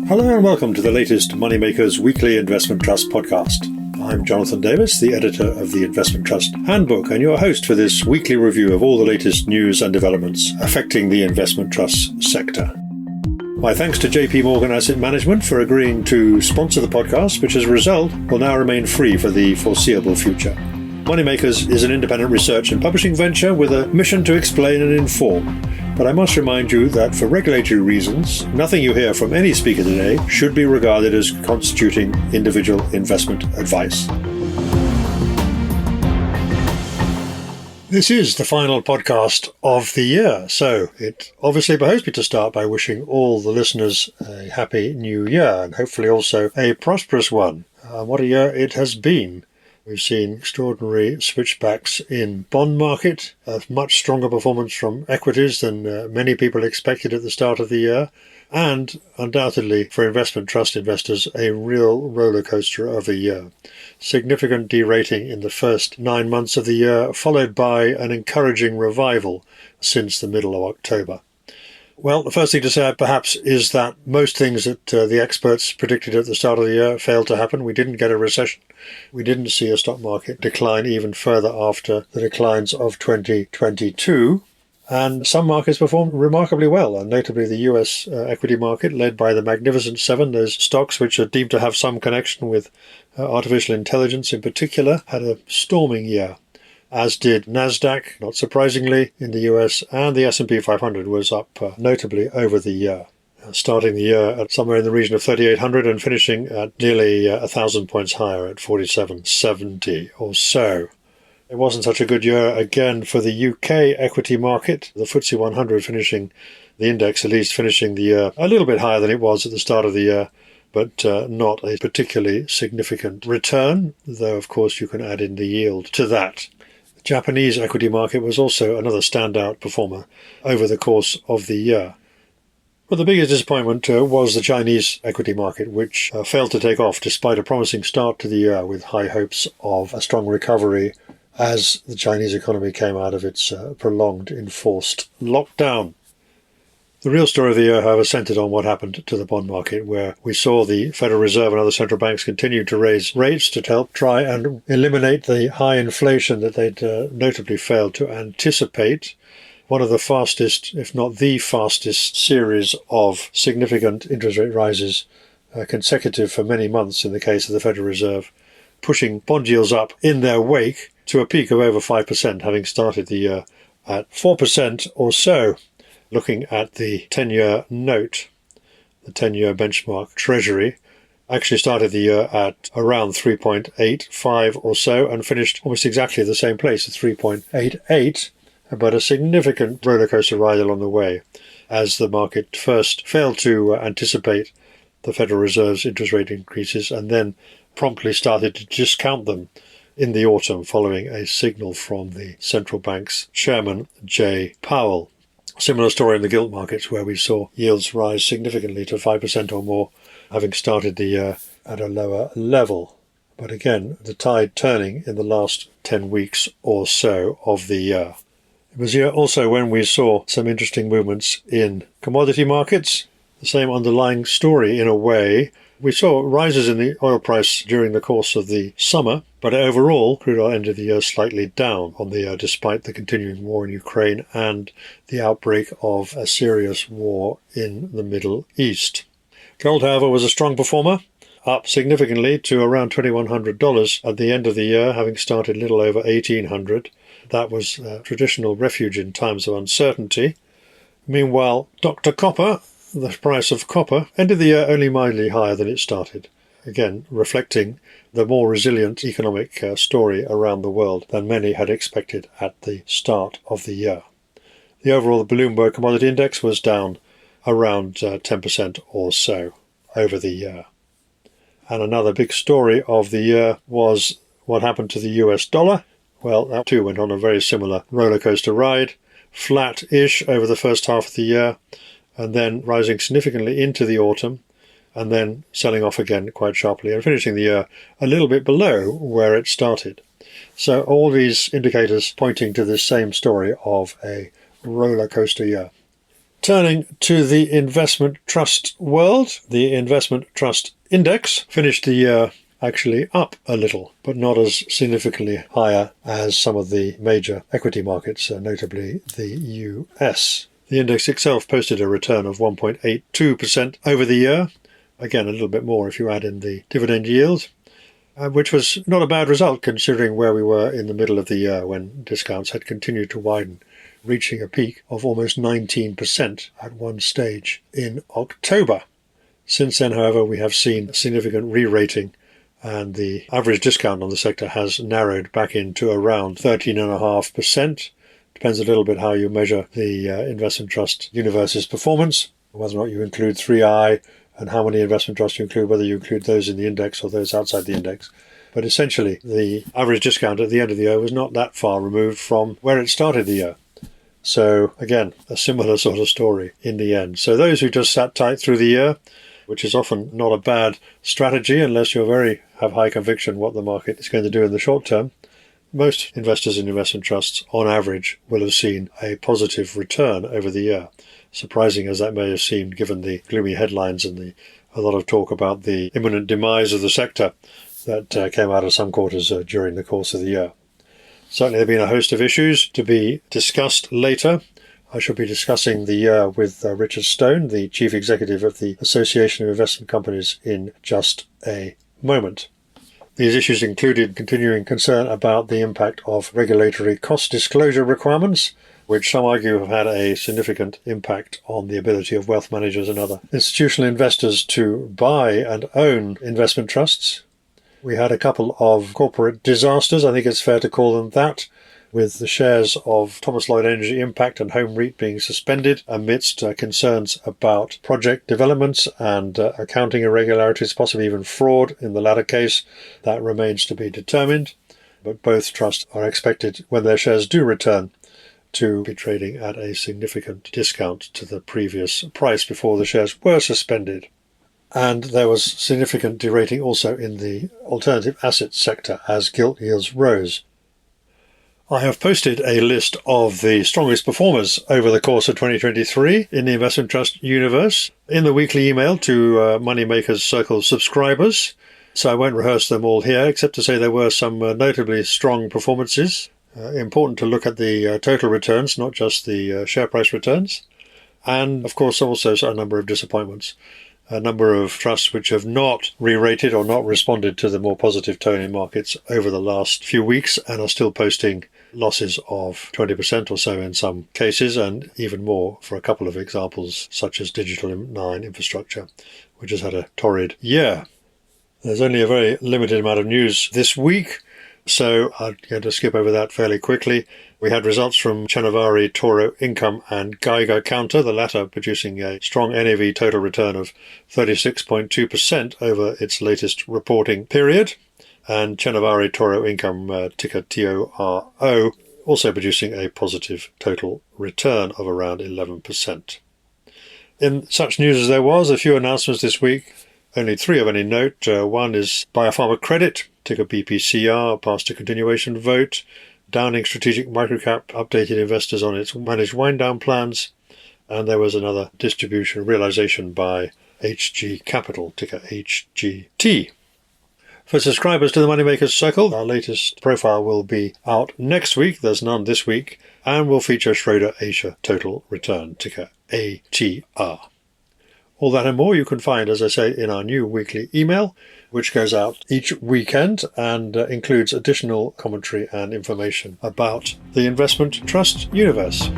Hello and welcome to the latest Moneymakers Weekly Investment Trust podcast. I'm Jonathan Davis, the editor of the Investment Trust Handbook, and your host for this weekly review of all the latest news and developments affecting the investment trust sector. My thanks to JP Morgan Asset Management for agreeing to sponsor the podcast, which as a result will now remain free for the foreseeable future. Moneymakers is an independent research and publishing venture with a mission to explain and inform. But I must remind you that for regulatory reasons, nothing you hear from any speaker today should be regarded as constituting individual investment advice. This is the final podcast of the year, so it obviously behoves me to start by wishing all the listeners a happy new year and hopefully also a prosperous one. What a year it has been. We've seen extraordinary switchbacks in bond market, a much stronger performance from equities than many people expected at the start of the year, and undoubtedly for investment trust investors, a real roller coaster of a year. Significant derating in the first 9 months of the year, followed by an encouraging revival since the middle of October. Well, the first thing to say perhaps is that most things that the experts predicted at the start of the year failed to happen. We didn't get a recession. We didn't see a stock market decline even further after the declines of 2022. And some markets performed remarkably well, and notably the US equity market, led by the Magnificent Seven, those stocks which are deemed to have some connection with artificial intelligence in particular, had a storming year. As did Nasdaq, not surprisingly, in the US, and the S&P 500 was up notably over the year, starting the year at somewhere in the region of 3,800 and finishing at nearly 1,000 points higher at 4,770 or so. It wasn't such a good year again for the UK equity market, the FTSE 100 finishing, the index at least finishing the year a little bit higher than it was at the start of the year, but not a particularly significant return, though of course you can add in the yield to that. The Japanese equity market was also another standout performer over the course of the year. But the biggest disappointment was the Chinese equity market, which failed to take off despite a promising start to the year with high hopes of a strong recovery as the Chinese economy came out of its prolonged enforced lockdown. The real story of the year, however, centred on what happened to the bond market, where we saw the Federal Reserve and other central banks continue to raise rates to help try and eliminate the high inflation that they'd notably failed to anticipate. One of the fastest, if not the fastest, series of significant interest rate rises consecutive for many months in the case of the Federal Reserve, pushing bond yields up in their wake to a peak of over 5%, having started the year at 4% or so. Looking at the 10-year note, the 10-year benchmark Treasury, actually started the year at around 3.85 or so and finished almost exactly the same place at 3.88, but a significant rollercoaster ride along the way as the market first failed to anticipate the Federal Reserve's interest rate increases and then promptly started to discount them in the autumn following a signal from the central bank's chairman, Jay Powell. Similar story in the gilt markets, where we saw yields rise significantly to 5% or more, having started the year at a lower level. But again, the tide turning in the last 10 weeks or so of the year. It was here also when we saw some interesting movements in commodity markets. The same underlying story in a way. We saw rises in the oil price during the course of the summer, but overall, crude oil ended the year slightly down on the year despite the continuing war in Ukraine and the outbreak of a serious war in the Middle East. Gold, however, was a strong performer, up significantly to around $2,100 at the end of the year, having started a little over $1,800. That was a traditional refuge in times of uncertainty. Meanwhile, Dr. Copper, the price of copper, ended the year only mildly higher than it started, again reflecting the more resilient economic story around the world than many had expected at the start of the year. The overall Bloomberg Commodity Index was down around 10% or so over the year. And another big story of the year was what happened to the US dollar. Well, that too went on a very similar rollercoaster ride, flat-ish over the first half of the year, and then rising significantly into the autumn, and then selling off again quite sharply and finishing the year a little bit below where it started. So all these indicators pointing to this same story of a roller coaster year. Turning to the investment trust world, the investment trust index finished the year actually up a little, but not as significantly higher as some of the major equity markets, notably the US. The index itself posted a return of 1.82% over the year, again a little bit more if you add in the dividend yield, which was not a bad result considering where we were in the middle of the year when discounts had continued to widen, reaching a peak of almost 19% at one stage in October. Since then, however, we have seen significant re-rating, and the average discount on the sector has narrowed back into around 13.5%. Depends a little bit how you measure the investment trust universe's performance, whether or not you include 3i, and how many investment trusts you include, whether you include those in the index or those outside the index. But essentially, the average discount at the end of the year was not that far removed from where it started the year. So, again, a similar sort of story in the end. So those who just sat tight through the year, which is often not a bad strategy unless you have high conviction what the market is going to do in the short term, most investors in investment trusts, on average, will have seen a positive return over the year. Surprising as that may have seemed, given the gloomy headlines and a lot of talk about the imminent demise of the sector that came out of some quarters during the course of the year. Certainly there have been a host of issues to be discussed later. I shall be discussing the year with Richard Stone, the Chief Executive of the Association of Investment Companies, in just a moment. These issues included continuing concern about the impact of regulatory cost disclosure requirements, which some argue have had a significant impact on the ability of wealth managers and other institutional investors to buy and own investment trusts. We had a couple of corporate disasters, I think it's fair to call them that, with the shares of ThomasLloyd Energy Impact and Home REIT being suspended amidst concerns about project developments and accounting irregularities, possibly even fraud in the latter case. That remains to be determined. But both trusts are expected, when their shares do return, to be trading at a significant discount to the previous price before the shares were suspended. And there was significant derating also in the alternative asset sector as gilt yields rose. I have posted a list of the strongest performers over the course of 2023 in the investment trust universe in the weekly email to Moneymakers Circle subscribers. So I won't rehearse them all here, except to say there were some notably strong performances. Important to look at the total returns, not just the share price returns. And, of course, also a number of disappointments. A number of trusts which have not re-rated or not responded to the more positive tone in markets over the last few weeks and are still posting losses of 20% or so in some cases, and even more for a couple of examples, such as Digital 9 Infrastructure, which has had a torrid year. There's only a very limited amount of news this week, so I'm going to skip over that fairly quickly. We had results from Chenavari, Toro, Income and Geiger Counter, the latter producing a strong NAV total return of 36.2% over its latest reporting period. And Chenavari, Toro, Income, ticker TORO, also producing a positive total return of around 11%. In such news as there was, a few announcements this week. Only three of any note. One is Biopharma Credit, ticker BPCR, passed a continuation vote. Downing Strategic Microcap updated investors on its managed wind-down plans. And there was another distribution realization by HgCapital, ticker HGT. For subscribers to the Moneymakers Circle, our latest profile will be out next week. There's none this week. And will feature Schroeder Asia Total Return, ticker ATR. All that and more you can find, as I say, in our new weekly email, which goes out each weekend and includes additional commentary and information about the investment trust universe.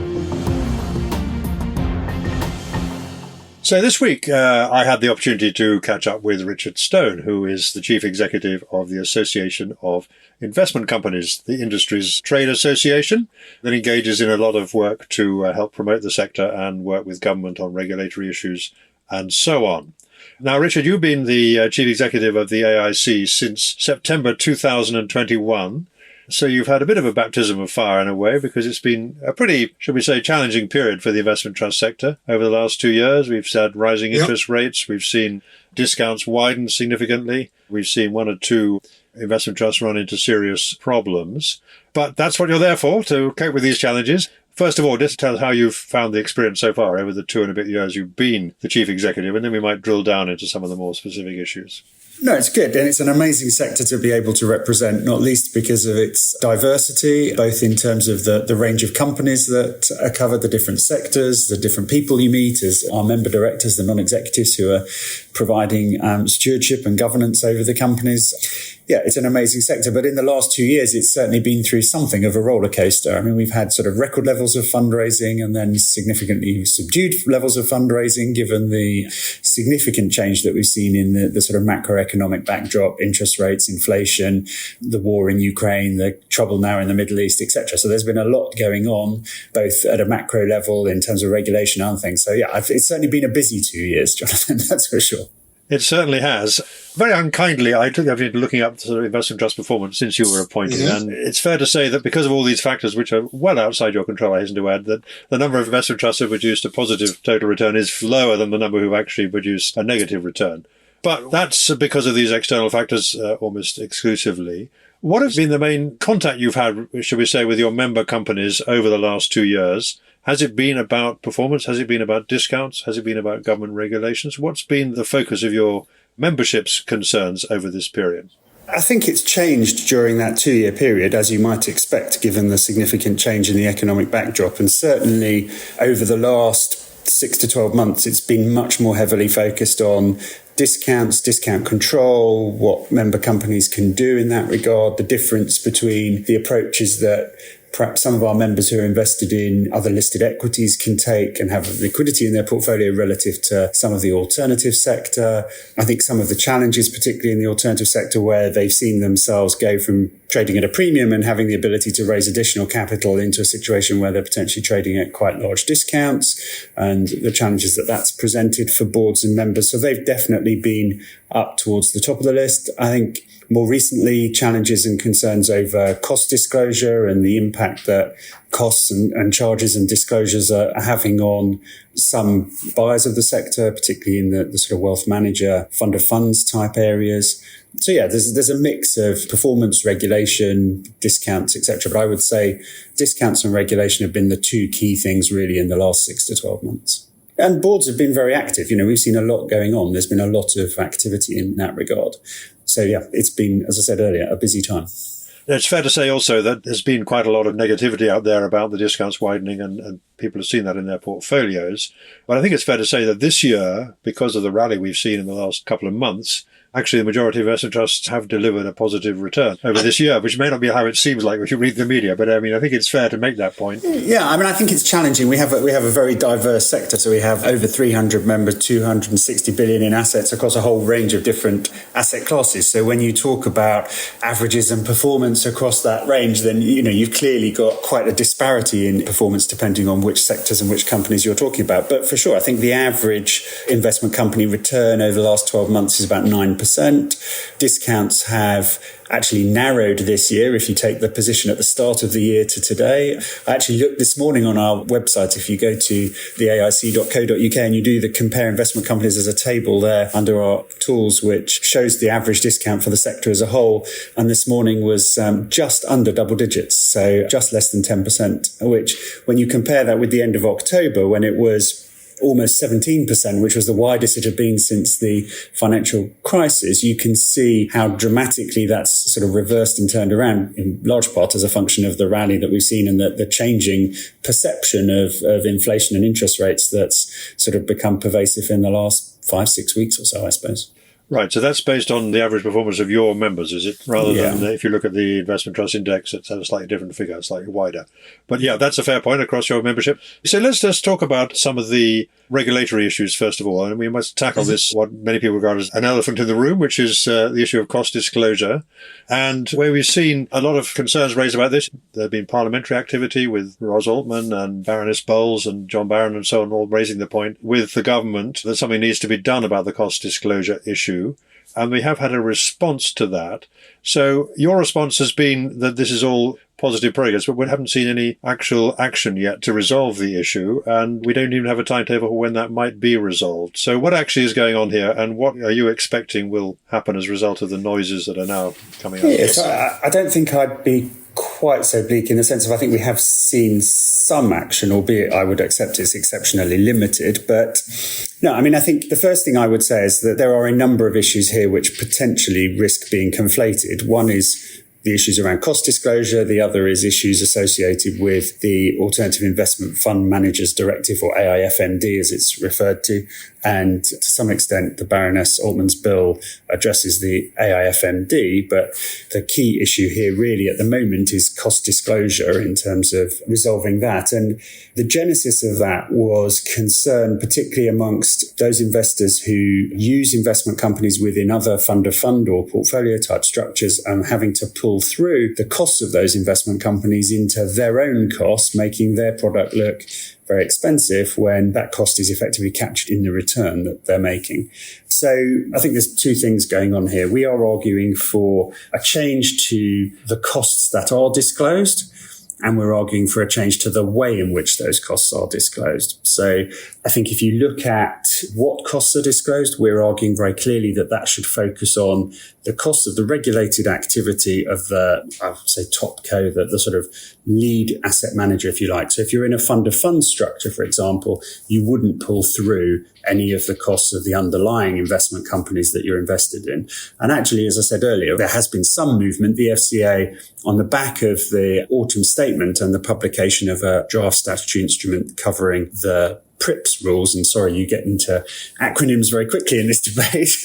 So this week, I had the opportunity to catch up with Richard Stone, who is the Chief Executive of the Association of Investment Companies, the industry's trade association that engages in a lot of work to help promote the sector and work with government on regulatory issues and so on. Now, Richard, you've been the Chief Executive of the AIC since September 2021. So you've had a bit of a baptism of fire in a way, because it's been a pretty, should we say, challenging period for the investment trust sector. Over the last 2 years, we've had rising interest rates. We've seen discounts widen significantly. We've seen one or two investment trusts run into serious problems. But that's what you're there for, to cope with these challenges. First of all, just tell us how you've found the experience so far over the 2 and a bit years you've been the chief executive, and then we might drill down into some of the more specific issues. No, it's good. And it's an amazing sector to be able to represent, not least because of its diversity, both in terms of the range of companies that are covered, the different sectors, the different people you meet as our member directors, the non-executives who are providing stewardship and governance over the companies. Yeah, it's an amazing sector. But in the last 2 years, it's certainly been through something of a roller coaster. I mean, we've had sort of record levels of fundraising and then significantly subdued levels of fundraising, given the significant change that we've seen in the sort of macroeconomic backdrop, interest rates, inflation, the war in Ukraine, the trouble now in the Middle East, etc. So there's been a lot going on, both at a macro level in terms of regulation and things. So yeah, it's certainly been a busy 2 years, Jonathan, that's for sure. It certainly has. Very unkindly, I've been looking up sort of investment trust performance since you were appointed, and it's fair to say that because of all these factors, which are well outside your control, I hasten to add, that the number of investment trusts who have produced a positive total return is lower than the number who've actually produced a negative return. But that's because of these external factors almost exclusively. What has been the main contact you've had, should we say, with your member companies over the last 2 years? Has it been about performance? Has it been about discounts? Has it been about government regulations? What's been the focus of your membership's concerns over this period? I think it's changed during that 2-year period, as you might expect, given the significant change in the economic backdrop. And certainly over the last 6 to 12 months, it's been much more heavily focused on discounts, discount control, what member companies can do in that regard, the difference between the approaches that perhaps some of our members who are invested in other listed equities can take and have liquidity in their portfolio relative to some of the alternative sector. I think some of the challenges, particularly in the alternative sector, where they've seen themselves go from trading at a premium and having the ability to raise additional capital into a situation where they're potentially trading at quite large discounts, and the challenges that that's presented for boards and members. So they've definitely been up towards the top of the list. I think more recently, challenges and concerns over cost disclosure and the impact that costs and charges and disclosures are having on some buyers of the sector, particularly in the sort of wealth manager, fund of funds type areas. So yeah, there's a mix of performance, regulation, discounts, etc. But I would say discounts and regulation have been the 2 key things really in the last 6 to 12 months. And boards have been very active. You know, we've seen a lot going on. There's been a lot of activity in that regard. So yeah, it's been, as I said earlier, a busy time. It's fair to say also that there's been quite a lot of negativity out there about the discounts widening, and people have seen that in their portfolios. But I think it's fair to say that this year, because of the rally we've seen in the last couple of months, actually the majority of investment trusts have delivered a positive return over this year, which may not be how it seems like if you read the media. But I mean, I think it's fair to make that point. Yeah, I mean, I think it's challenging. We have a very diverse sector. So we have over 300 members, 260 billion in assets across a whole range of different asset classes. So when you talk about averages and performance across that range, then, you know, you've clearly got quite a disparity in performance depending on which sectors and which companies you're talking about. But for sure, I think the average investment company return over the last 12 months is about 9%. Discounts have actually narrowed this year if you take the position at the start of the year to today. I actually looked this morning on our website. If you go to theaic.co.uk and you do the compare investment companies, as a table there under our tools which shows the average discount for the sector as a whole, and this morning was just under double digits, so just less than 10%, which when you compare that with the end of October when it was almost 17%, which was the widest it had been since the financial crisis, you can see how dramatically that's sort of reversed and turned around, in large part as a function of the rally that we've seen and the changing perception of inflation and interest rates that's sort of become pervasive in the last 5-6 weeks or so, I suppose. Right, so that's based on the average performance of your members, is it? Rather than if you look at the Investment Trust Index, it's at a slightly different figure, slightly wider. But yeah, that's a fair point across your membership. So let's just talk about some of the regulatory issues, first of all. And we must tackle this, what many people regard as an elephant in the room, which is the issue of cost disclosure. And where we've seen a lot of concerns raised about this, there have been parliamentary activity with Ros Altman and Baroness Bowles and John Barron and so on, all raising the point with the government that something needs to be done about the cost disclosure issue. And we have had a response to that. So your response has been that this is all positive progress, but we haven't seen any actual action yet to resolve the issue, and we don't even have a timetable for when that might be resolved. So what actually is going on here, and what are you expecting will happen as a result of the noises that are now coming out? Yes, I don't think I'd be quite so bleak in the sense of I think we have seen some action, albeit I would accept it's exceptionally limited. But no, I mean, I think the first thing I would say is that there are a number of issues here which potentially risk being conflated. One is the issues around cost disclosure. The other is issues associated with the Alternative Investment Fund Managers Directive, or AIFMD as it's referred to. And to some extent, the Baroness Altman's bill addresses the AIFMD. But the key issue here really at the moment is cost disclosure in terms of resolving that. And the genesis of that was concern, particularly amongst those investors who use investment companies within other fund of fund or portfolio type structures, and having to pull through the costs of those investment companies into their own costs, making their product look very expensive when that cost is effectively captured in the return that they're making. So I think there's two things going on here. We are arguing for a change to the costs that are disclosed, and we're arguing for a change to the way in which those costs are disclosed. So I think if you look at what costs are disclosed, we're arguing very clearly that that should focus on the cost of the regulated activity of the, I would say, top co, the sort of lead asset manager, if you like. So if you're in a fund of funds structure, for example, you wouldn't pull through any of the costs of the underlying investment companies that you're invested in. And actually, as I said earlier, there has been some movement. The FCA, on the back of the autumn statement and the publication of a draft statutory instrument covering the PRIPS rules, and sorry, you get into acronyms very quickly in this debate,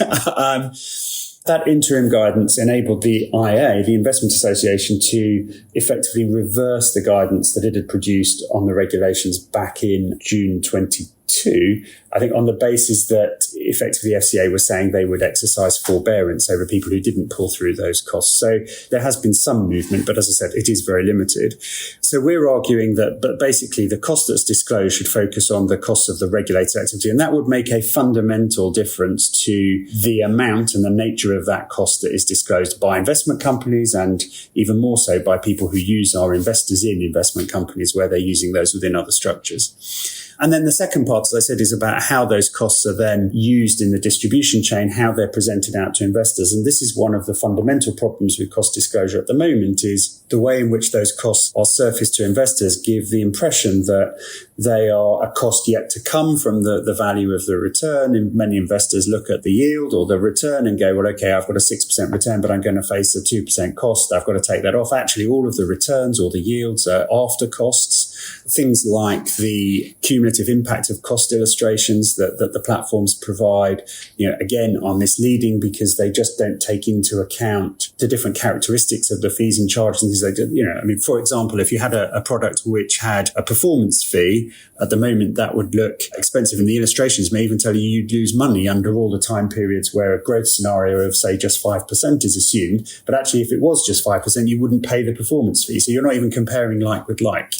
that interim guidance enabled the IA, the Investment Association, to effectively reverse the guidance that it had produced on the regulations back in June 22. I think on the basis that effectively FCA was saying they would exercise forbearance over people who didn't pull through those costs. So there has been some movement, but as I said, it is very limited. So we're arguing that, but basically the cost that's disclosed should focus on the cost of the regulated activity. And that would make a fundamental difference to the amount and the nature of that cost that is disclosed by investment companies, and even more so by people who use our investors in investment companies where they're using those within other structures. And then the second part, as I said, is about how those costs are then used in the distribution chain, how they're presented out to investors. And this is one of the fundamental problems with cost disclosure at the moment, is the way in which those costs are surfaced to investors give the impression that they are a cost yet to come from the value of the return. And many investors look at the yield or the return and go, well, okay, I've got a 6% return, but I'm going to face a 2% cost. I've got to take that off. Actually, all of the returns or the yields are after costs. Things like the cumulative impact of cost illustrations that the platforms provide, again, are misleading because they just don't take into account the different characteristics of the fees and charges and things they do. For example, if you had a product which had a performance fee, at the moment that would look expensive, and the illustrations may even tell you you'd lose money under all the time periods where a growth scenario of, say, just 5% is assumed. But actually, if it was just 5%, you wouldn't pay the performance fee. So you're not even comparing like with like,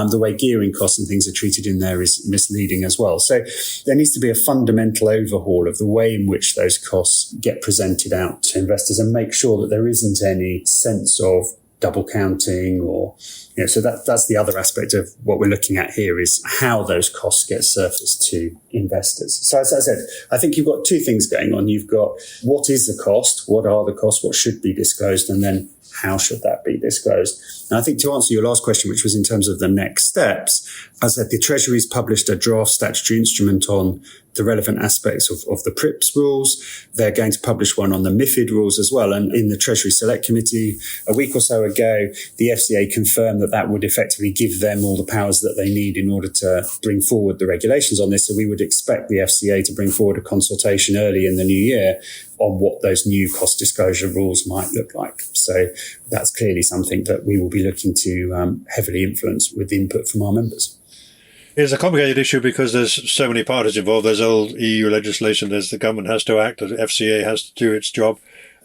the way gearing costs and things are treated in there is misleading as well. So there needs to be a fundamental overhaul of the way in which those costs get presented out to investors, and make sure that there isn't any sense of double counting or, so that's the other aspect of what we're looking at here, is how those costs get surfaced to investors. So as I said, I think you've got two things going on. You've got what is the cost, what are the costs, what should be disclosed, and then how should that be disclosed? And I think to answer your last question, which was in terms of the next steps, as I said, the Treasury's published a draft statutory instrument on the relevant aspects of the PRIPS rules. They're going to publish one on the MiFID rules as well. And in the Treasury Select Committee a week or so ago, the FCA confirmed that would effectively give them all the powers that they need in order to bring forward the regulations on this. So we would expect the FCA to bring forward a consultation early in the new year on what those new cost disclosure rules might look like. So that's clearly something that we will be looking to heavily influence with input from our members. It's a complicated issue because there's so many parties involved. There's old EU legislation, there's the government has to act, the FCA has to do its job.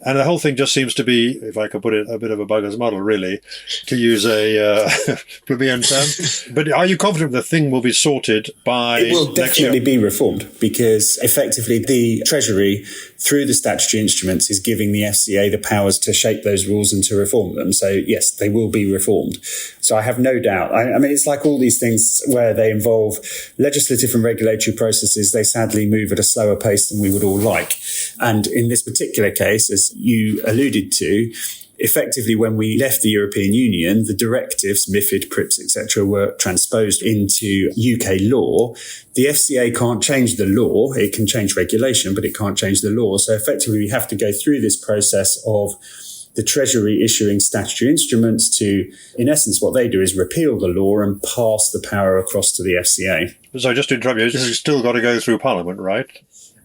And the whole thing just seems to be, if I could put it, a bit of a bugger's model, really, to use a plebeian term. But are you confident the thing will be sorted by It will definitely be reformed, because effectively the Treasury, through the statutory instruments, is giving the FCA the powers to shape those rules and to reform them. So yes, they will be reformed. So I have no doubt. I mean, it's like all these things where they involve legislative and regulatory processes. They sadly move at a slower pace than we would all like. And in this particular case, as you alluded to, effectively, when we left the European Union, the directives, MiFID, PRIPS, etc., were transposed into UK law. The FCA can't change the law. It can change regulation, but it can't change the law. So effectively, we have to go through this process of the Treasury issuing statutory instruments to, in essence, what they do is repeal the law and pass the power across to the FCA. So just to interrupt you, this has still got to go through Parliament, right?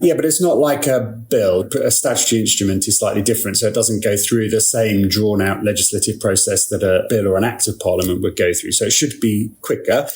Yeah, but it's not like a bill. A statutory instrument is slightly different, so it doesn't go through the same drawn-out legislative process that a bill or an act of Parliament would go through. So it should be quicker.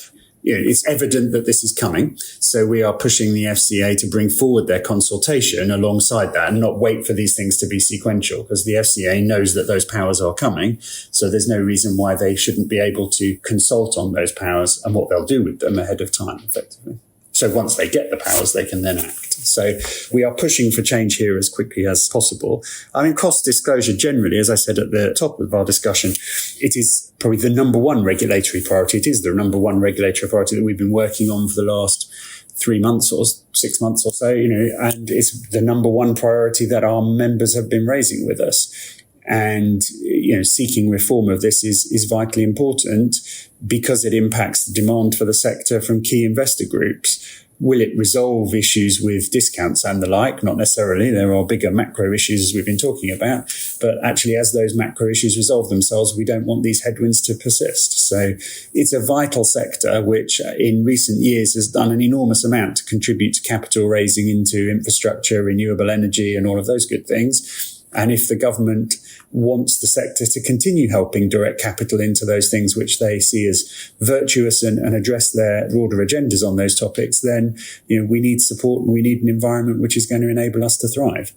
It's evident that this is coming. So we are pushing the FCA to bring forward their consultation alongside that and not wait for these things to be sequential, because the FCA knows that those powers are coming. So there's no reason why they shouldn't be able to consult on those powers and what they'll do with them ahead of time, effectively. So once they get the powers, they can then act. So we are pushing for change here as quickly as possible. I mean, cost disclosure generally, as I said at the top of our discussion, it is probably the number one regulatory priority. It is the number one regulatory priority that we've been working on for the last 3 months or 6 months or so, and it's the number one priority that our members have been raising with us. And, seeking reform of this is vitally important because it impacts the demand for the sector from key investor groups. Will it resolve issues with discounts and the like? Not necessarily. There are bigger macro issues, as we've been talking about. But actually, as those macro issues resolve themselves, we don't want these headwinds to persist. So it's a vital sector which in recent years has done an enormous amount to contribute to capital raising into infrastructure, renewable energy, and all of those good things. And if the government wants the sector to continue helping direct capital into those things which they see as virtuous and address their broader agendas on those topics, then we need support and we need an environment which is going to enable us to thrive.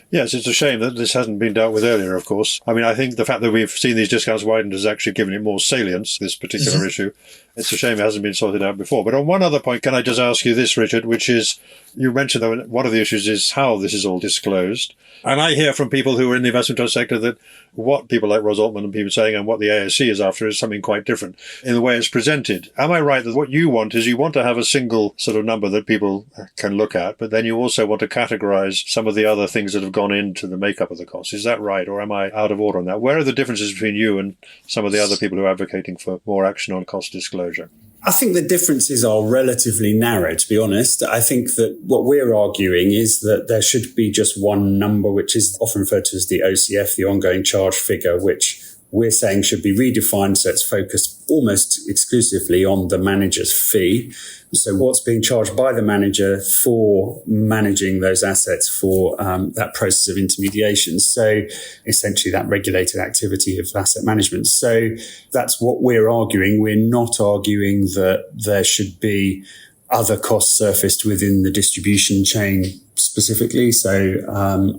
Yes, it's a shame that this hasn't been dealt with earlier, of course. I mean, I think the fact that we've seen these discounts widened has actually given it more salience, this particular issue. It's a shame it hasn't been sorted out before. But on one other point, can I just ask you this, Richard, which is, you mentioned that one of the issues is how this is all disclosed. And I hear from people who are in the investment trust sector that what people like Ros Altman and people are saying and what the ASC is after is something quite different in the way it's presented. Am I right that what you want is you want to have a single sort of number that people can look at, but then you also want to categorize some of the other things that have gone into the makeup of the cost? Is that right? Or am I out of order on that? Where are the differences between you and some of the other people who are advocating for more action on cost disclosure? I think the differences are relatively narrow, to be honest. I think that what we're arguing is that there should be just one number, which is often referred to as the OCF, the ongoing charge figure, which we're saying should be redefined so it's focused almost exclusively on the manager's fee. So what's being charged by the manager for managing those assets for that process of intermediation. So essentially that regulated activity of asset management. So that's what we're arguing. We're not arguing that there should be other costs surfaced within the distribution chain specifically. So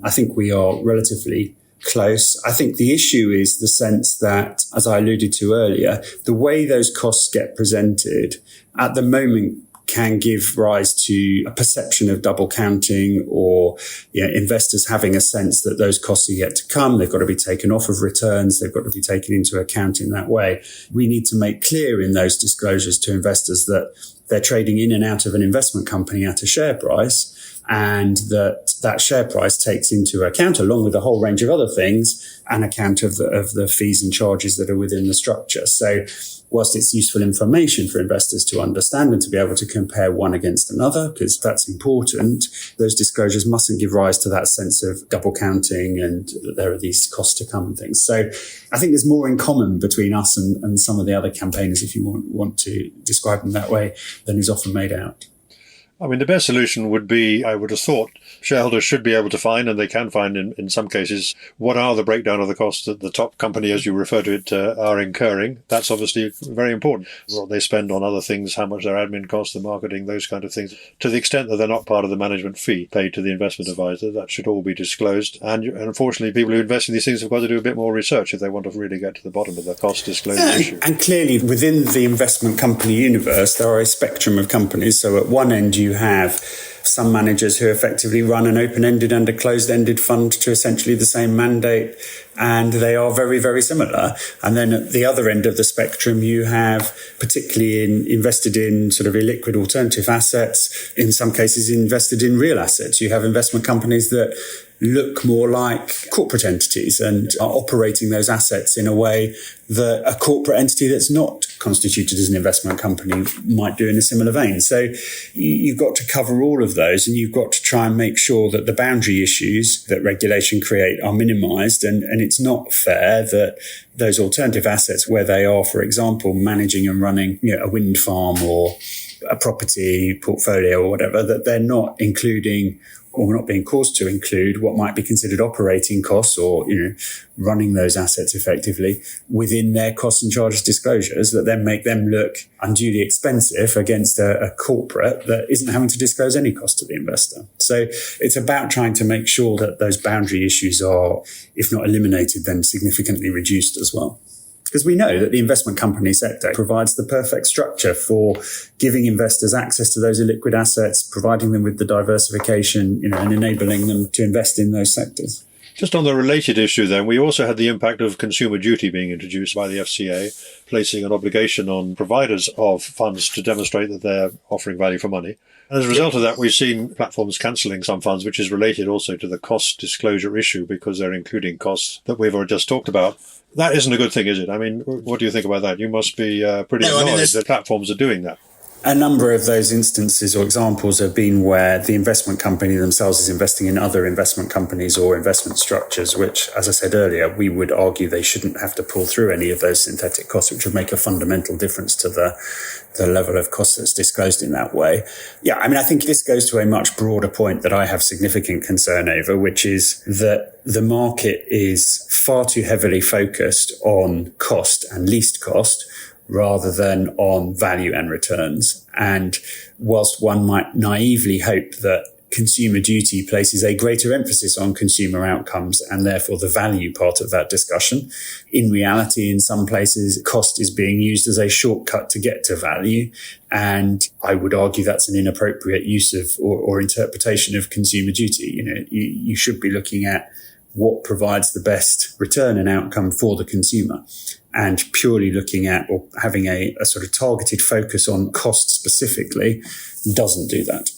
I think we are relatively close. I think the issue is the sense that, as I alluded to earlier, the way those costs get presented at the moment can give rise to a perception of double counting or investors having a sense that those costs are yet to come. They've got to be taken off of returns. They've got to be taken into account in that way. We need to make clear in those disclosures to investors that they're trading in and out of an investment company at a share price, and that share price takes into account, along with a whole range of other things, an account of the fees and charges that are within the structure. So whilst it's useful information for investors to understand and to be able to compare one against another, because that's important, those disclosures mustn't give rise to that sense of double counting and that there are these costs to come and things. So I think there's more in common between us and some of the other campaigners, if you want to describe them that way, than is often made out. I mean, the best solution would be, I would have thought, shareholders should be able to find, and they can find in some cases, what are the breakdown of the costs that the top company, as you refer to it, are incurring. That's obviously very important. What they spend on other things, how much their admin costs, the marketing, those kind of things. To the extent that they're not part of the management fee paid to the investment advisor, that should all be disclosed. And unfortunately, people who invest in these things have got to do a bit more research if they want to really get to the bottom of the cost disclosure issue. And clearly, within the investment company universe, there are a spectrum of companies. So at one end, you you have some managers who effectively run an open-ended and a closed-ended fund to essentially the same mandate, and they are very, very similar. And then at the other end of the spectrum, you have particularly invested in sort of illiquid alternative assets, in some cases invested in real assets. You have investment companies that look more like corporate entities and are operating those assets in a way that a corporate entity that's not constituted as an investment company might do in a similar vein. So you've got to cover all of those, and you've got to try and make sure that the boundary issues that regulation create are minimized. And it's not fair that those alternative assets, where they are, for example, managing and running, a wind farm or a property portfolio or whatever, that they're not including or not being caused to include what might be considered operating costs or, running those assets effectively within their costs and charges disclosures, that then make them look unduly expensive against a corporate that isn't having to disclose any cost to the investor. So it's about trying to make sure that those boundary issues are, if not eliminated, then significantly reduced as well. Because we know that the investment company sector provides the perfect structure for giving investors access to those illiquid assets, providing them with the diversification, and enabling them to invest in those sectors. Just on the related issue then, we also had the impact of consumer duty being introduced by the FCA, placing an obligation on providers of funds to demonstrate that they're offering value for money. And as a result of that, we've seen platforms cancelling some funds, which is related also to the cost disclosure issue, because they're including costs that we've already just talked about. That isn't a good thing, is it? I mean, what do you think about that? You must be pretty annoyed that platforms are doing that. A number of those instances or examples have been where the investment company themselves is investing in other investment companies or investment structures, which, as I said earlier, we would argue they shouldn't have to pull through any of those synthetic costs, which would make a fundamental difference to the level of cost that's disclosed in that way. Yeah, I think this goes to a much broader point that I have significant concern over, which is that the market is far too heavily focused on cost and least cost, rather than on value and returns. And whilst one might naively hope that consumer duty places a greater emphasis on consumer outcomes and therefore the value part of that discussion, in reality, in some places, cost is being used as a shortcut to get to value. And I would argue that's an inappropriate use of or interpretation of consumer duty. You should be looking at what provides the best return and outcome for the consumer. And purely looking at or having a sort of targeted focus on cost specifically doesn't do that.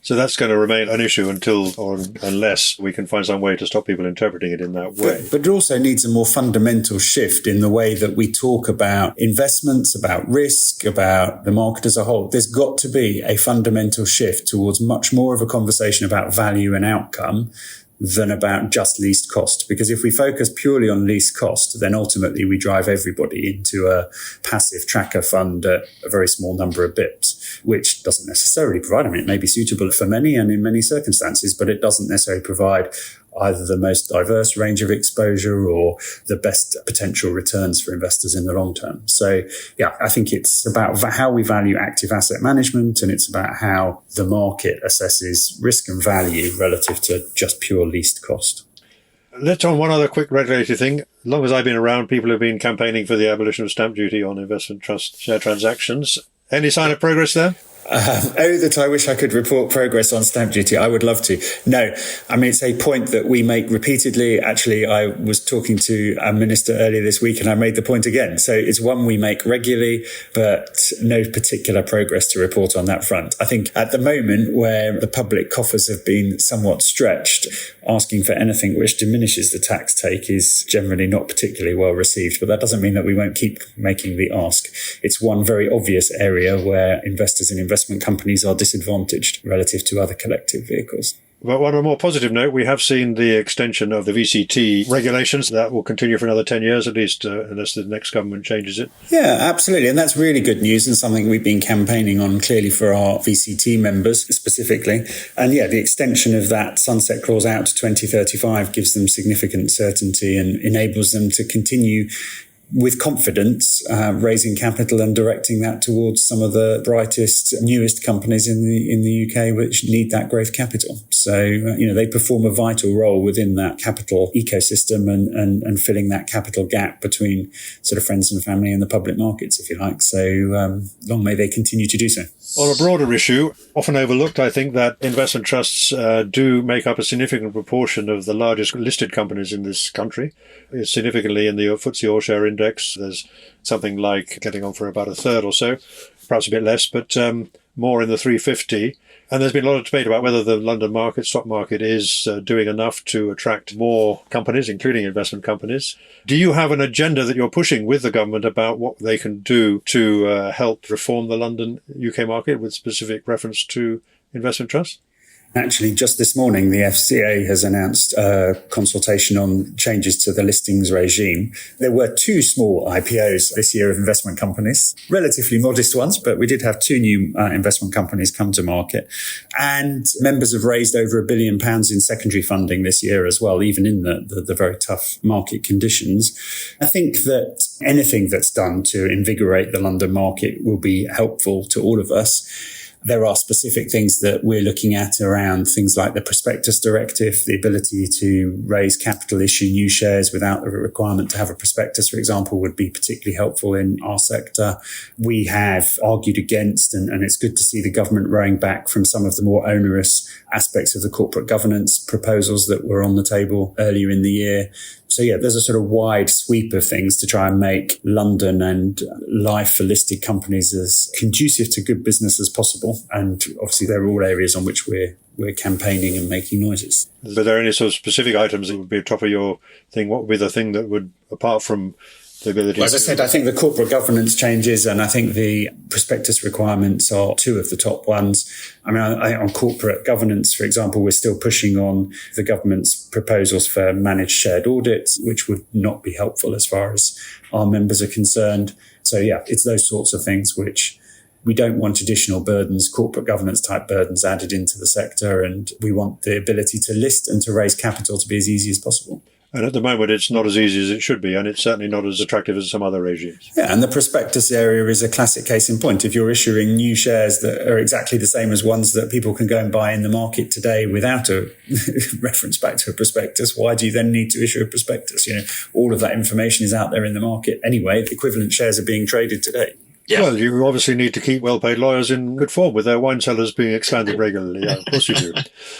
So that's going to remain an issue unless we can find some way to stop people interpreting it in that way. But it also needs a more fundamental shift in the way that we talk about investments, about risk, about the market as a whole. There's got to be a fundamental shift towards much more of a conversation about value and outcome than about just least cost. Because if we focus purely on least cost, then ultimately we drive everybody into a passive tracker fund at a very small number of bips, which doesn't necessarily provide, it may be suitable for many and in many circumstances, but it doesn't necessarily provide either the most diverse range of exposure or the best potential returns for investors in the long term. So, yeah, I think it's about how we value active asset management, and it's about how the market assesses risk and value relative to just pure least cost. Let's on one other quick regulatory thing. As long as I've been around, people have been campaigning for the abolition of stamp duty on investment trust share transactions. Any sign of progress there? That I wish I could report progress on stamp duty. I would love to. No, it's a point that we make repeatedly. Actually, I was talking to a minister earlier this week and I made the point again. So it's one we make regularly, but no particular progress to report on that front. I think at the moment where the public coffers have been somewhat stretched, asking for anything which diminishes the tax take is generally not particularly well received. But that doesn't mean that we won't keep making the ask. It's one very obvious area where investors in investment companies are disadvantaged relative to other collective vehicles. But on a more positive note, we have seen the extension of the VCT regulations. That will continue for another 10 years, at least, unless the next government changes it. Yeah, absolutely. And that's really good news and something we've been campaigning on clearly for our VCT members specifically. And yeah, the extension of that sunset clause out to 2035 gives them significant certainty and enables them to continue with confidence, raising capital and directing that towards some of the brightest, newest companies in the UK which need that growth capital. So, they perform a vital role within that capital ecosystem and filling that capital gap between sort of friends and family and the public markets, if you like. So, long may they continue to do so. On a broader issue, often overlooked, I think that investment trusts do make up a significant proportion of the largest listed companies in this country. Significantly in the FTSE All-Share Index, there's something like getting on for about a third or so, perhaps a bit less, but more in the 350. And there's been a lot of debate about whether the London stock market is doing enough to attract more companies, including investment companies. Do you have an agenda that you're pushing with the government about what they can do to help reform the London UK market with specific reference to investment trusts? Actually, just this morning, the FCA has announced a consultation on changes to the listings regime. There were 2 small IPOs this year of investment companies, relatively modest ones, but we did have 2 new investment companies come to market. And members have raised over £1 billion in secondary funding this year as well, even in the very tough market conditions. I think that anything that's done to invigorate the London market will be helpful to all of us. There are specific things that we're looking at around things like the prospectus directive, the ability to raise capital, issue new shares without the requirement to have a prospectus, for example, would be particularly helpful in our sector. We have argued against, and it's good to see the government rowing back from some of the more onerous aspects of the corporate governance proposals that were on the table earlier in the year. So yeah, there's a sort of wide sweep of things to try and make London and life for listed companies as conducive to good business as possible. And obviously they're all areas on which we're campaigning and making noises. Are there any sort of specific items that would be top of your thing? What would be the thing that would, apart from the ability As I said, I think the corporate governance changes and I think the prospectus requirements are 2 of the top ones. I mean, on corporate governance, for example, we're still pushing on the government's proposals for managed shared audits, which would not be helpful as far as our members are concerned. So yeah, it's those sorts of things which we don't want additional burdens, corporate governance type burdens added into the sector. And we want the ability to list and to raise capital to be as easy as possible. And at the moment, it's not as easy as it should be, and it's certainly not as attractive as some other regimes. Yeah, and the prospectus area is a classic case in point. If you're issuing new shares that are exactly the same as ones that people can go and buy in the market today without a reference back to a prospectus, why do you then need to issue a prospectus? You know, all of that information is out there in the market anyway. The equivalent shares are being traded today. Yeah. Well, you obviously need to keep well-paid lawyers in good form with their wine cellars being expanded regularly. Yeah, of course you do.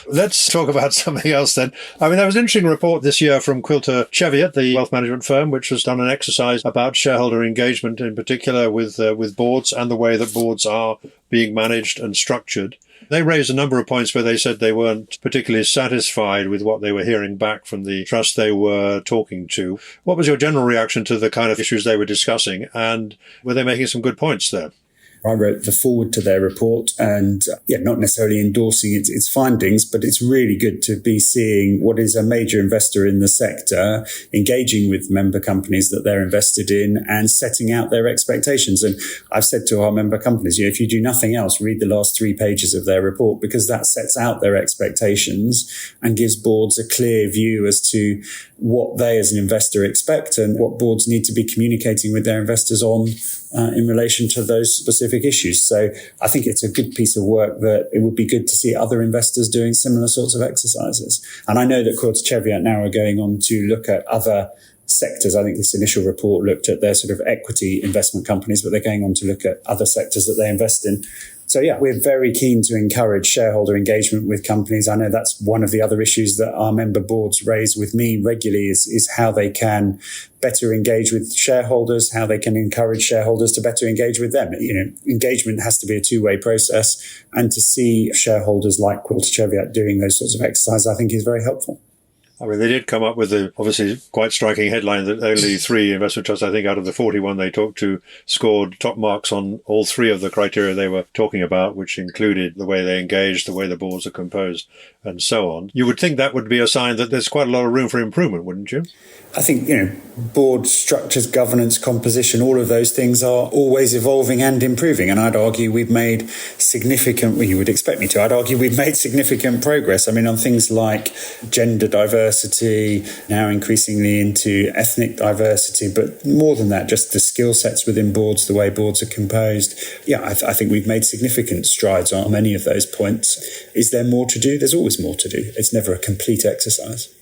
Let's talk about something else then. I mean, there was an interesting report this year from Quilter Cheviot, the wealth management firm, which has done an exercise about shareholder engagement in particular with boards and the way that boards are being managed and structured. They raised a number of points where they said they weren't particularly satisfied with what they were hearing back from the trust they were talking to. What was your general reaction to the kind of issues they were discussing, and were they making some good points there? I wrote the forward to their report and not necessarily endorsing its findings, but it's really good to be seeing what is a major investor in the sector engaging with member companies that they're invested in and setting out their expectations. And I've said to our member companies, if you do nothing else, read the last 3 pages of their report, because that sets out their expectations and gives boards a clear view as to what they as an investor expect and what boards need to be communicating with their investors on in relation to those specific issues. So I think it's a good piece of work that it would be good to see other investors doing similar sorts of exercises. And I know that Quilter Cheviot now are going on to look at other sectors. I think this initial report looked at their sort of equity investment companies, but they're going on to look at other sectors that they invest in. So yeah, we're very keen to encourage shareholder engagement with companies. I know that's one of the other issues that our member boards raise with me regularly is how they can better engage with shareholders, how they can encourage shareholders to better engage with them. Engagement has to be a 2-way process, and to see shareholders like Quilter Cheviot doing those sorts of exercises, I think is very helpful. I mean, they did come up with a obviously quite striking headline that only 3 investment trusts, I think, out of the 41 they talked to, scored top marks on all 3 of the criteria they were talking about, which included the way they engage, the way the boards are composed, and so on. You would think that would be a sign that there's quite a lot of room for improvement, wouldn't you? I think, board structures, governance, composition, all of those things are always evolving and improving. And I'd argue we've made significant, well, you would expect me to, I'd argue we've made significant progress. I mean, on things like gender diversity, now increasingly into ethnic diversity, but more than that, just the skill sets within boards, the way boards are composed. Yeah, I think we've made significant strides on many of those points. Is there more to do? There's always more to do. It's never a complete exercise.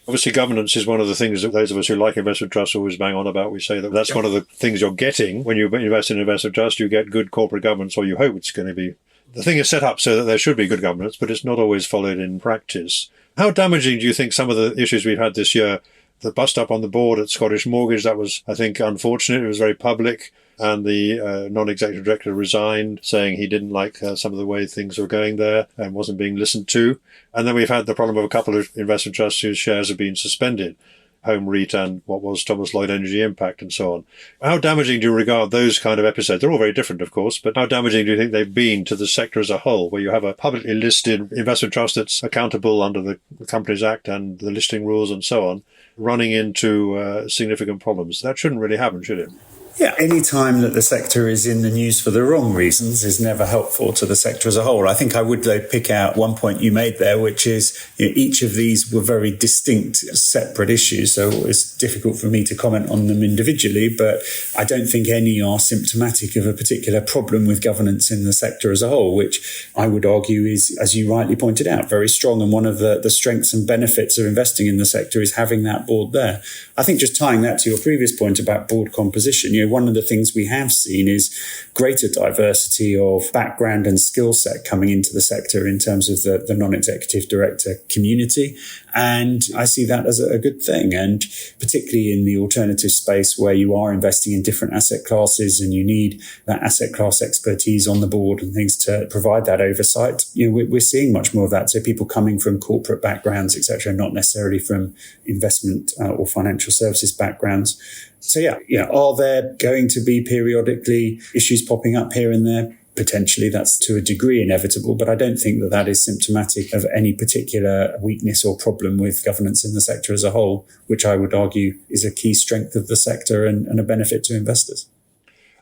Obviously, governance is one of the things that those of us who like investment trusts always bang on about. We say that that's one of the things you're getting when you invest in an investment trust. You get good corporate governance, or you hope it's going to be. The thing is set up so that there should be good governance, but it's not always followed in practice. How damaging do you think some of the issues we've had this year, the bust-up on the board at Scottish Mortgage, that was, I think, unfortunate. It was very public. And the non-executive director resigned, saying he didn't like some of the way things were going there and wasn't being listened to. And then we've had the problem of a couple of investment trusts whose shares have been suspended, Home REIT and what was ThomasLloyd Energy Impact and so on. How damaging do you regard those kind of episodes? They're all very different, of course, but how damaging do you think they've been to the sector as a whole, where you have a publicly listed investment trust that's accountable under the Companies Act and the listing rules and so on, running into significant problems? That shouldn't really happen, should it? Yeah, any time that the sector is in the news for the wrong reasons is never helpful to the sector as a whole. I think I would, though, pick out one point you made there, which is each of these were very distinct, separate issues. So it's difficult for me to comment on them individually, but I don't think any are symptomatic of a particular problem with governance in the sector as a whole, which I would argue is, as you rightly pointed out, very strong. And one of the strengths and benefits of investing in the sector is having that board there. I think just tying that to your previous point about board composition, one of the things we have seen is greater diversity of background and skill set coming into the sector in terms of the non-executive director community. And I see that as a good thing. And particularly in the alternative space where you are investing in different asset classes and you need that asset class expertise on the board and things to provide that oversight, we're seeing much more of that. So people coming from corporate backgrounds, etc., not necessarily from investment or financial services backgrounds. So are there going to be periodically issues popping up here and there? Potentially, that's to a degree inevitable, but I don't think that is symptomatic of any particular weakness or problem with governance in the sector as a whole, which I would argue is a key strength of the sector and a benefit to investors.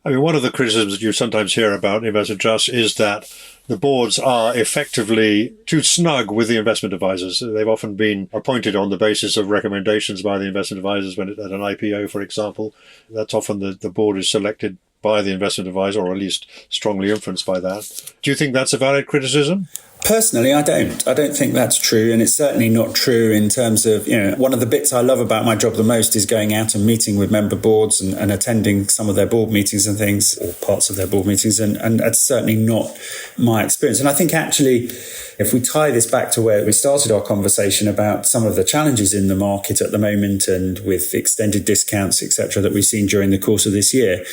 I mean, one of the criticisms that you sometimes hear about investment trusts is that the boards are effectively too snug with the investment advisors. They've often been appointed on the basis of recommendations by the investment advisors at an IPO, for example. That's often the board is selected by the investment advisor, or at least strongly influenced by that. Do you think that's a valid criticism? Personally, I don't. I don't think that's true. And it's certainly not true in terms of, one of the bits I love about my job the most is going out and meeting with member boards and attending some of their board meetings and things, or parts of their board meetings. And that's certainly not my experience. And I think actually, if we tie this back to where we started our conversation about some of the challenges in the market at the moment and with extended discounts, etc., that we've seen during the course of this year,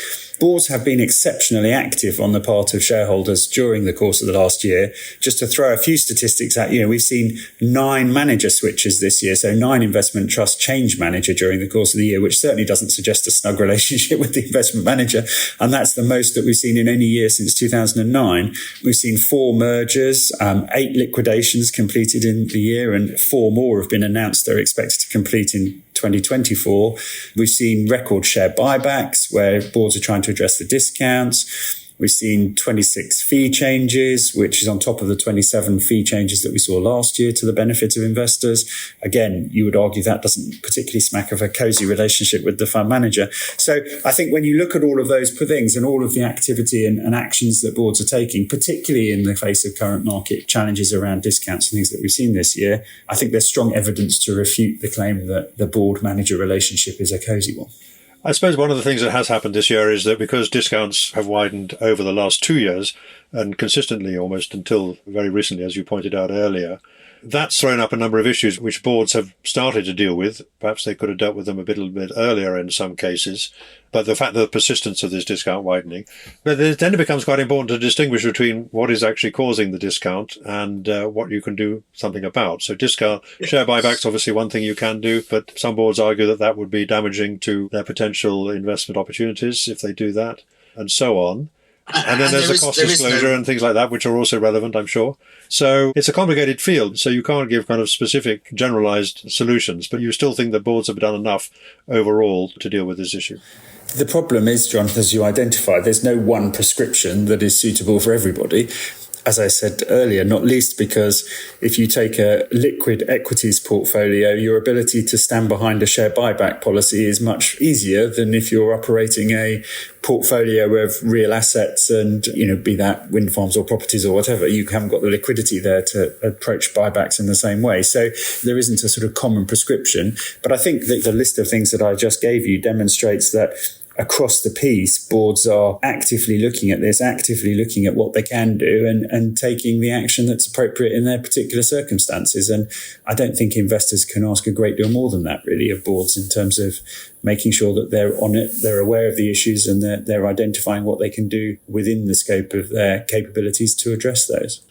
boards have been exceptionally active on the part of shareholders during the course of the last year. Just to throw a few statistics out, we've seen 9 manager switches this year, so 9 investment trust change manager during the course of the year, which certainly doesn't suggest a snug relationship with the investment manager. And that's the most that we've seen in any year since 2009. We've seen 4 mergers, 8 liquidations completed in the year, and 4 more have been announced they're expected to complete in 2024. We've seen record share buybacks where boards are trying to address the discounts. We've seen 26 fee changes, which is on top of the 27 fee changes that we saw last year to the benefit of investors. Again, you would argue that doesn't particularly smack of a cozy relationship with the fund manager. So I think when you look at all of those things and all of the activity and actions that boards are taking, particularly in the face of current market challenges around discounts and things that we've seen this year, I think there's strong evidence to refute the claim that the board-manager relationship is a cozy one. I suppose one of the things that has happened this year is that because discounts have widened over the last 2 years, and consistently almost until very recently, as you pointed out earlier, that's thrown up a number of issues which boards have started to deal with. Perhaps they could have dealt with them a little bit earlier in some cases. But the fact that the persistence of this discount widening, but then it becomes quite important to distinguish between what is actually causing the discount and what you can do something about. So discount share buybacks, obviously one thing you can do, but some boards argue that that would be damaging to their potential investment opportunities if they do that, and so on. And then there's the cost disclosure and things like that, which are also relevant, I'm sure. So it's a complicated field, so you can't give kind of specific generalized solutions, but you still think that boards have done enough overall to deal with this issue. The problem is, Jonathan, as you identified, there's no one prescription that is suitable for everybody. as I said earlier, not least because if you take a liquid equities portfolio, your ability to stand behind a share buyback policy is much easier than if you're operating a portfolio of real assets and, be that wind farms or properties or whatever. You haven't got the liquidity there to approach buybacks in the same way. So there isn't a sort of common prescription. But I think that the list of things that I just gave you demonstrates that across the piece, boards are actively looking at this, actively looking at what they can do and taking the action that's appropriate in their particular circumstances. And I don't think investors can ask a great deal more than that, really, of boards in terms of making sure that they're on it, they're aware of the issues and they're identifying what they can do within the scope of their capabilities to address those.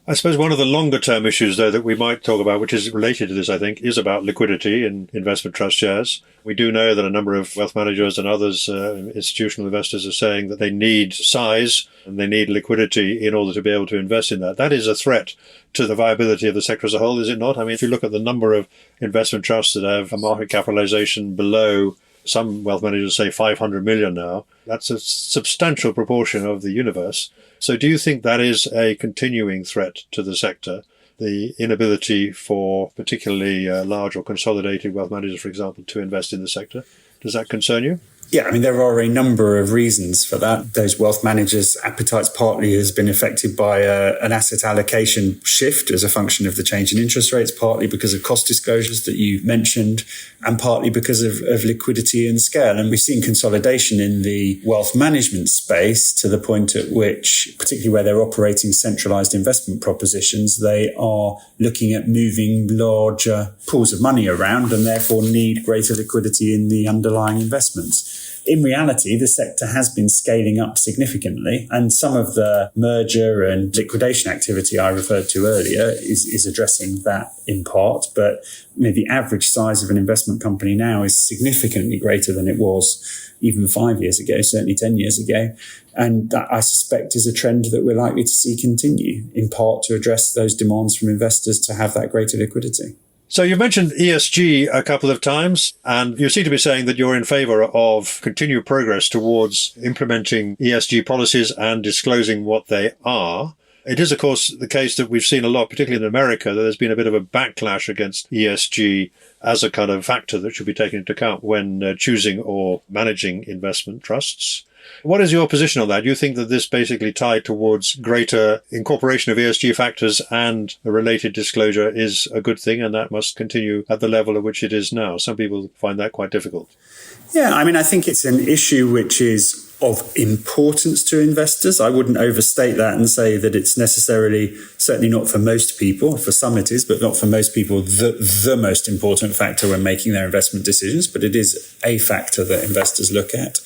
I suppose one of the longer term issues, though, that we might talk about, which is related to this, I think, is about liquidity in investment trust shares. We do know that a number of wealth managers and others, institutional investors, are saying that they need size and they need liquidity in order to be able to invest in that. That is a threat to the viability of the sector as a whole, is it not? I mean, if you look at the number of investment trusts that have a market capitalization below, some wealth managers say 500 million now, that's a substantial proportion of the universe. So do you think that is a continuing threat to the sector, the inability for particularly large or consolidated wealth managers, for example, to invest in the sector? Does that concern you? Yeah, I mean, there are a number of reasons for that. Those wealth managers' appetites partly has been affected by an asset allocation shift as a function of the change in interest rates, partly because of cost disclosures that you mentioned, and partly because of liquidity and scale. And we've seen consolidation in the wealth management space to the point at which, particularly where they're operating centralized investment propositions, they are looking at moving larger pools of money around and therefore need greater liquidity in the underlying investments. In reality, the sector has been scaling up significantly, and some of the merger and liquidation activity I referred to earlier is addressing that in part. But the average size of an investment company now is significantly greater than it was even 5 years ago, certainly 10 years ago. And that, I suspect, is a trend that we're likely to see continue, in part to address those demands from investors to have that greater liquidity. So you mentioned ESG a couple of times, and you seem to be saying that you're in favour of continued progress towards implementing ESG policies and disclosing what they are. It is, of course, the case that we've seen a lot, particularly in America, that there's been a bit of a backlash against ESG as a kind of factor that should be taken into account when choosing or managing investment trusts. What is your position on that? Do you think that this basically tied towards greater incorporation of ESG factors and a related disclosure is a good thing, and that must continue at the level at which it is now? Some people find that quite difficult. Yeah, I mean, I think it's an issue which is of importance to investors. I wouldn't overstate that and say that it's necessarily, certainly not for most people, for some it is, but not for most people, the most important factor when making their investment decisions. But it is a factor that investors look at.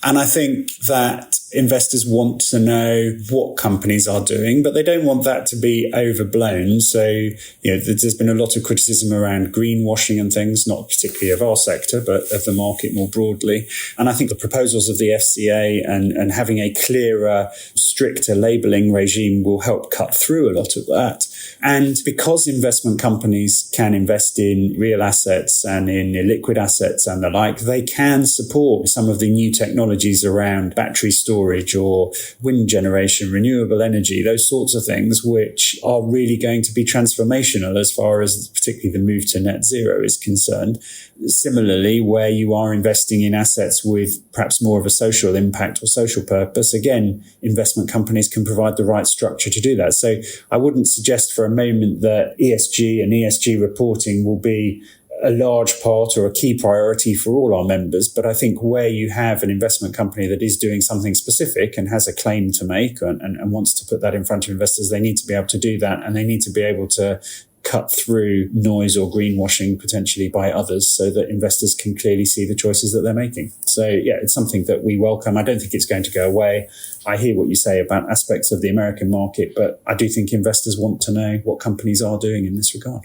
And I think that investors want to know what companies are doing, but they don't want that to be overblown. So, there's been a lot of criticism around greenwashing and things, not particularly of our sector, but of the market more broadly. And I think the proposals of the FCA and having a clearer, stricter labelling regime will help cut through a lot of that. And because investment companies can invest in real assets and in illiquid assets and the like, they can support some of the new technologies around battery storage or wind generation, renewable energy, those sorts of things, which are really going to be transformational as far as particularly the move to net zero is concerned. Similarly, where you are investing in assets with perhaps more of a social impact or social purpose, again, investment companies can provide the right structure to do that. So I wouldn't suggest for a moment that ESG and ESG reporting will be a large part or a key priority for all our members. But I think where you have an investment company that is doing something specific and has a claim to make and wants to put that in front of investors, they need to be able to do that, and they need to be able to cut through noise or greenwashing potentially by others so that investors can clearly see the choices that they're making. So, yeah, it's something that we welcome. I don't think it's going to go away. I hear what you say about aspects of the American market, but I do think investors want to know what companies are doing in this regard.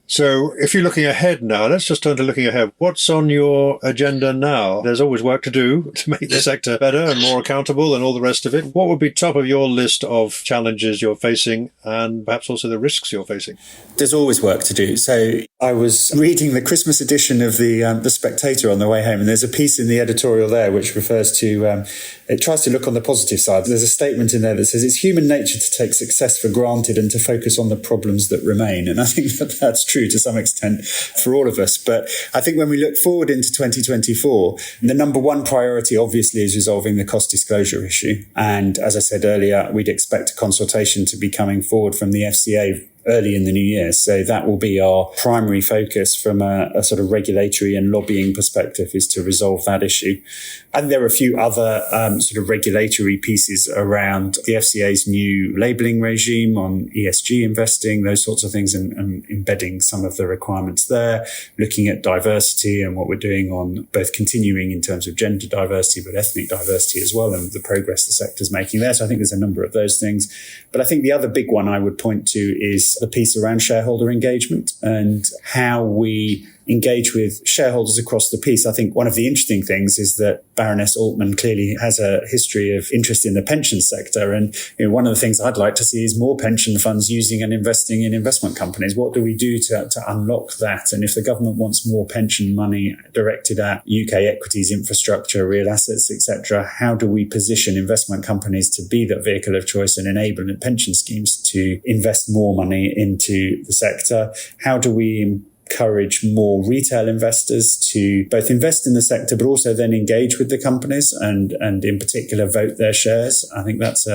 So if you're looking ahead now, let's just turn to looking ahead. What's on your agenda now? There's always work to do to make the sector better and more accountable and all the rest of it. What would be top of your list of challenges you're facing and perhaps also the risks you're facing? There's always work to do. So I was reading the Christmas edition of the Spectator on the way home, and there's a piece in the editorial there which refers to, it tries to look on the positive side. There's a statement in there that says it's human nature to take success for granted and to focus on the problems that remain. And I think that that's true to some extent for all of us. But I think when we look forward into 2024, the number one priority obviously is resolving the cost disclosure issue. And as I said earlier, we'd expect a consultation to be coming forward from the FCA early in the new year. So that will be our primary focus from a sort of regulatory and lobbying perspective, is to resolve that issue. And there are a few other sort of regulatory pieces around the FCA's new labelling regime on ESG investing, those sorts of things, and embedding some of the requirements there, looking at diversity and what we're doing on both continuing in terms of gender diversity, but ethnic diversity as well, and the progress the sector's making there. So I think there's a number of those things. But I think the other big one I would point to is the piece around shareholder engagement and how we engage with shareholders across the piece. I think one of the interesting things is that Baroness Altman clearly has a history of interest in the pension sector. And one of the things I'd like to see is more pension funds using and investing in investment companies. What do we do to unlock that? And if the government wants more pension money directed at UK equities, infrastructure, real assets, etc., how do we position investment companies to be that vehicle of choice and enable pension schemes to invest more money into the sector? How do we encourage more retail investors to both invest in the sector, but also then engage with the companies and in particular vote their shares? I think that's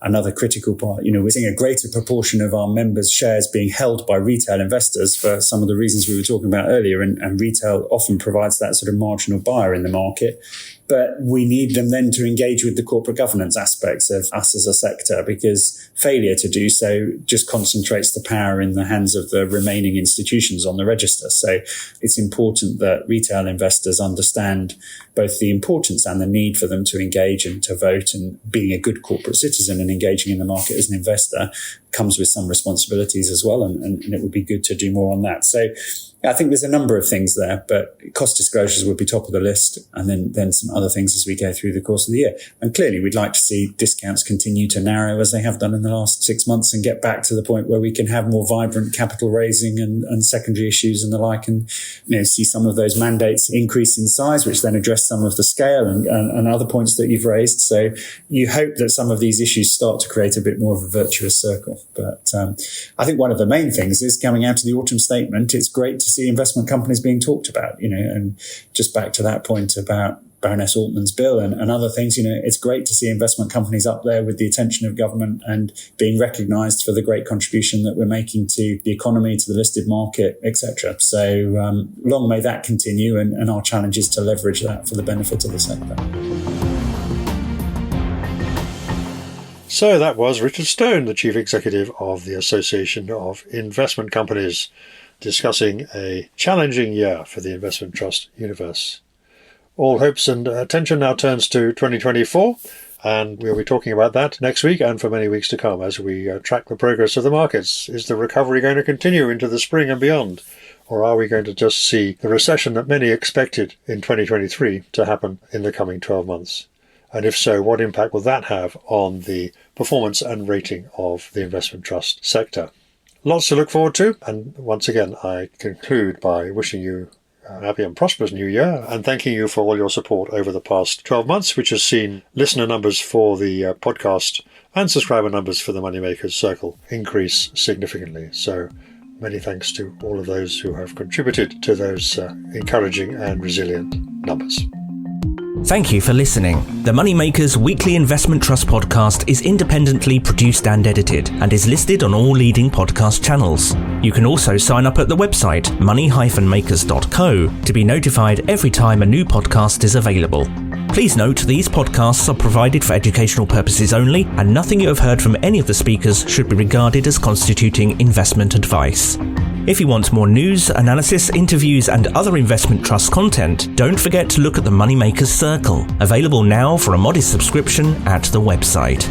another critical part. We're seeing a greater proportion of our members' shares being held by retail investors for some of the reasons we were talking about earlier, and retail often provides that sort of marginal buyer in the market. But we need them then to engage with the corporate governance aspects of us as a sector, because failure to do so just concentrates the power in the hands of the remaining institutions on the register. So it's important that retail investors understand both the importance and the need for them to engage and to vote, and being a good corporate citizen and engaging in the market as an investor comes with some responsibilities as well. And it would be good to do more on that. So I think there's a number of things there, but cost disclosures would be top of the list, and then some other things as we go through the course of the year. And clearly we'd like to see discounts continue to narrow as they have done in the last 6 months, and get back to the point where we can have more vibrant capital raising and secondary issues and the like, and see some of those mandates increase in size, which then address some of the scale and other points that you've raised. So you hope that some of these issues start to create a bit more of a virtuous circle. But I think one of the main things is coming out of the autumn statement, it's great to see investment companies being talked about, and just back to that point about Baroness Altman's bill and other things, it's great to see investment companies up there with the attention of government and being recognised for the great contribution that we're making to the economy, to the listed market, etc. So long may that continue, and our challenge is to leverage that for the benefit of the sector. So that was Richard Stone, the Chief Executive of the Association of Investment Companies, discussing a challenging year for the investment trust universe. All hopes and attention now turns to 2024, and we'll be talking about that next week and for many weeks to come as we track the progress of the markets. Is the recovery going to continue into the spring and beyond, or are we going to just see the recession that many expected in 2023 to happen in the coming 12 months? And if so, what impact will that have on the performance and rating of the investment trust sector? Lots to look forward to. And once again, I conclude by wishing you a happy and prosperous new year, and thanking you for all your support over the past 12 months, which has seen listener numbers for the podcast and subscriber numbers for the Moneymakers Circle increase significantly. So many thanks to all of those who have contributed to those encouraging and resilient numbers. Thank you for listening. The Moneymakers Weekly Investment Trust podcast is independently produced and edited, and is listed on all leading podcast channels. You can also sign up at the website money-makers.co to be notified every time a new podcast is available. Please note these podcasts are provided for educational purposes only, and nothing you have heard from any of the speakers should be regarded as constituting investment advice. If you want more news, analysis, interviews and other investment trust content, don't forget to look at the Moneymakers Circle, available now for a modest subscription at the website.